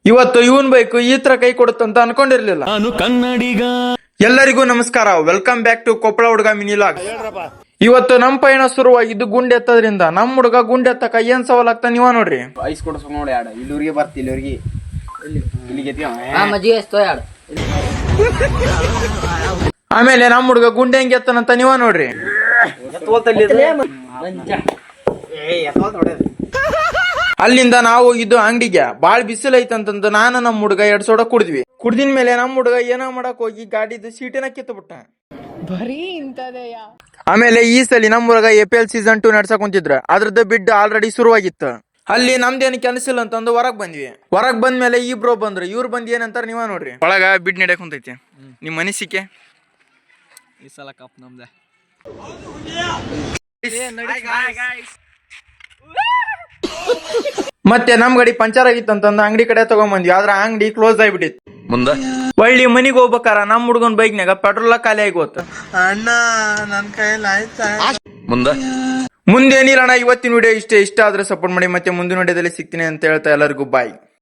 ಇವತ್ತು ಇವನ್ ಬೈಕ್ ಈ ತರ ಕೈ ಕೊಡುತ್ತಂತ ಅನ್ಕೊಂಡಿರ್ಲಿಲ್ಲ. ನಾನು ಕನ್ನಡಿಗ. ಎಲ್ಲರಿಗೂ ನಮಸ್ಕಾರ, ವೆಲ್ಕಮ್ ಬ್ಯಾಕ್ ಟು ಕೊಪ್ಪಳ ಹುಡುಗ ಮಿನಿಲಾಗ್. ಇವತ್ತು ನಮ್ ಪಯಣ ಶುರುವಾಗಿದ್ದು ಗುಂಡೆ ಎತ್ತದ್ರಿಂದ ನಮ್ ಹುಡುಗ ಗುಂಡೆ ಎತ್ತಕ ಏನ್ ಸವಾಲ್ ಆಗ್ತಾ ನೀವ ನೋಡ್ರಿ. ಐಸ್ ಕೊಡ್ಸ್ಕೊಂಡ್ ನೋಡಿ ಆಡ ಇಲ್ಲಿವರೆಗೆ ಬರ್ತಿ ಇಲ್ಲಿವರೆಗೆ ಆಮೇಲೆ ನಮ್ ಹುಡುಗ ಗುಂಡೆ ಹೆಂಗ್ ಎತ್ತನಂತ ನೀವ ನೋಡ್ರಿ. ಅಲ್ಲಿಂದ ನಾವು ಹೋಗಿದ್ದು ಅಂಗಡಿಗೆ. ಬಾಳ್ ಬಿಸಿಲು ಐತಂತಂದು ನಾನು ನಮ್ ಹುಡುಗ 2 ಸೋಡ ಕುಡಿದ್ವಿ. ಕುಡ್ದಿನ ಮೇಲೆ ನಮ್ ಹುಡುಗ ಏನೋ ಮಾಡಕ್ ಹೋಗಿ ಗಾಡಿದ ಸೀಟಿನ ಕಿತ್ತು ಬಿಟ್ಟ. ಆಮೇಲೆ ಈ ಸಲ ನಮ್ ಹುಡುಗ APL ಸೀಸನ್ 2 ನಡ್ಸಕ್ ಕುಂತಿದ್ರ. ಅದ್ರದ್ದು ಬಿಡ್ ಆಲ್ರೆಡಿ ಶುರುವಾಗಿತ್ತು. ಅಲ್ಲಿ ನಮ್ದೇನು ಕೆಲಸ ಇಲ್ಲ ಅಂತಂದು ಹೊರಗ್ ಬಂದ್ವಿ. ಹೊರಗ್ ಬಂದ್ಮೇಲೆ ಇಬ್ರು ಬಂದ್ರು. ಇವ್ರು ಬಂದ್ ಏನಂತಾರ ನೀವ ನೋಡ್ರಿ. ಒಳಗ ಬಿಡ್ ನಡ್ಯಾಕ್ ಕುಂತೈತಿ. ನಿಮ್ ಮನಸ್ಸಿಕೆ ಈ ಸಲ ಕಪ್ ನಮ್ದೆ. ಮತ್ತೆ ನಮ್ ಗಾಡಿ ಪಂಚರ್ ಆಗಿತ್ತಂತಂದು ಅಂಗಡಿ ಕಡೆ ತಗೊಂಡ್ಬಂದ್ವಿ. ಆದ್ರ ಅಂಗಡಿ ಕ್ಲೋಸ್ ಆಗಿಬಿಟ್ಟಿತ್ತು. ಮುಂದ ಒಳ್ಳಿ ಮನಿಗ್ ಹೋಗ್ಬೇಕಾರ ನಮ್ ಹುಡುಗನ್ ಬೈಕ್ನಾಗ ಪೆಟ್ರೋಲ್ ಖಾಲಿ ಆಗಿ ಹೋತ. ಅಣ್ಣ ನನ್ ಕೈಯಲ್ಲಿ ಆಯ್ತಾ ಮುಂದೇನಿಲ್ಲ ಅಣ್ಣ. ಇವತ್ತಿನ ವಿಡಿಯೋ ಇಷ್ಟ ಆದ್ರೆ ಸಪೋರ್ಟ್ ಮಾಡಿ. ಮತ್ತೆ ಮುಂದಿನ ವಿಡಿಯೋದಲ್ಲಿ ಸಿಗ್ತೀನಿ ಅಂತ ಹೇಳ್ತಾ ಎಲ್ಲರಿಗೂ ಬಾಯ್.